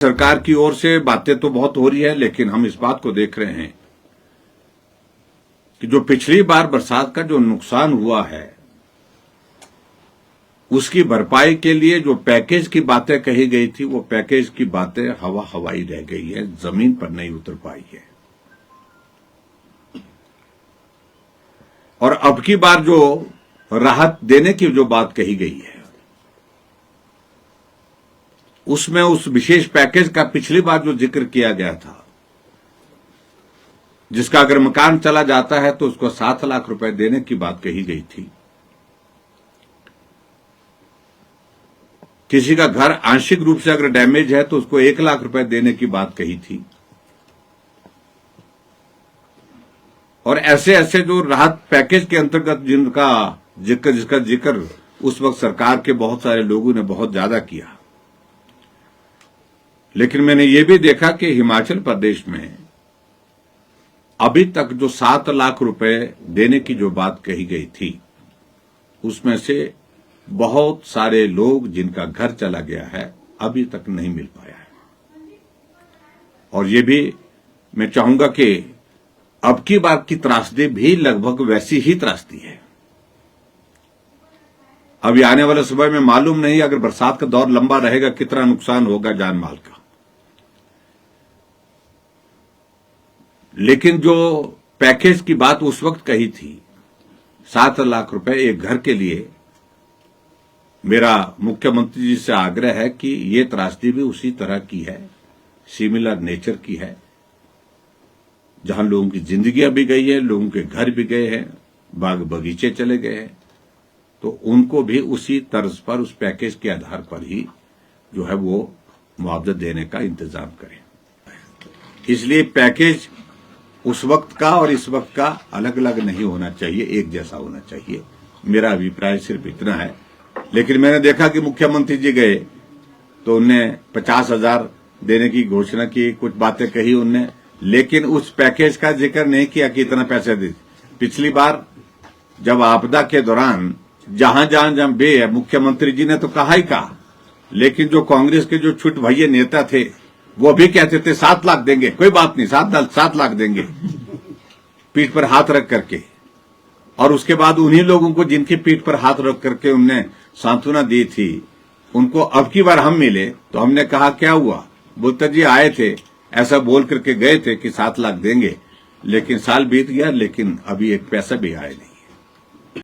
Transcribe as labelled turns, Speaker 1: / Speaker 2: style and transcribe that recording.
Speaker 1: सरकार की ओर से बातें तो बहुत हो रही है, लेकिन हम इस बात को देख रहे हैं कि जो पिछली बार बरसात का जो नुकसान हुआ है उसकी भरपाई के लिए जो पैकेज की बातें कही गई थी, वो पैकेज की बातें हवाई रह गई है, जमीन पर नहीं उतर पाई है। और अब की बार जो राहत देने की जो बात कही गई है उसमें उस विशेष पैकेज का पिछली बार जो जिक्र किया गया था, जिसका अगर मकान चला जाता है तो उसको 7 लाख रुपए देने की बात कही गई थी। किसी का घर आंशिक रूप से अगर डैमेज है तो उसको 1 लाख रुपए देने की बात कही थी। और ऐसे ऐसे जो राहत पैकेज के अंतर्गत जिसका जिक्र उस वक्त सरकार के बहुत सारे लोगों ने बहुत ज्यादा किया। लेकिन मैंने ये भी देखा कि हिमाचल प्रदेश में अभी तक जो 7 लाख रुपए देने की जो बात कही गई थी, उसमें से बहुत सारे लोग जिनका घर चला गया है अभी तक नहीं मिल पाया है। और ये भी मैं चाहूंगा कि अब की बार की त्रासदी भी लगभग वैसी ही त्रासदी है। अभी आने वाले समय में मालूम नहीं, अगर बरसात का दौर लंबा रहेगा, कितना नुकसान होगा जान माल का। लेकिन जो पैकेज की बात उस वक्त कही थी, 7 लाख रुपए एक घर के लिए, मेरा मुख्यमंत्री जी से आग्रह है कि ये त्रासदी भी उसी तरह की है, सिमिलर नेचर की है, जहां लोगों की जिंदगियां भी गई है, लोगों के घर भी गए हैं, बाग बगीचे चले गए हैं, तो उनको भी उसी तर्ज पर उस पैकेज के आधार पर ही जो है वो मुआवजा देने का इंतजाम करें। इसलिए पैकेज उस वक्त का और इस वक्त का अलग अलग नहीं होना चाहिए, एक जैसा होना चाहिए। मेरा अभिप्राय सिर्फ इतना है। लेकिन मैंने देखा कि मुख्यमंत्री जी गए तो उनने 50,000 देने की घोषणा की, कुछ बातें कही उनने, लेकिन उस पैकेज का जिक्र नहीं किया कि इतना पैसे दे। पिछली बार जब आपदा के दौरान जहां बे है, मुख्यमंत्री जी ने तो कहा ही कहा, लेकिन जो कांग्रेस के जो छुट भैये नेता थे वो भी कहते थे 7 लाख देंगे, कोई बात नहीं, 7 लाख देंगे, पीठ पर हाथ रख करके। और उसके बाद उन्हीं लोगों को जिनकी पीठ पर हाथ रख करके उनने सांत्वना दी थी, उनको अब की बार हम मिले तो हमने कहा क्या हुआ, बोलते जी आए थे, ऐसा बोल करके गए थे कि 7 लाख देंगे, लेकिन साल बीत गया, लेकिन अभी एक पैसा भी आया नहीं।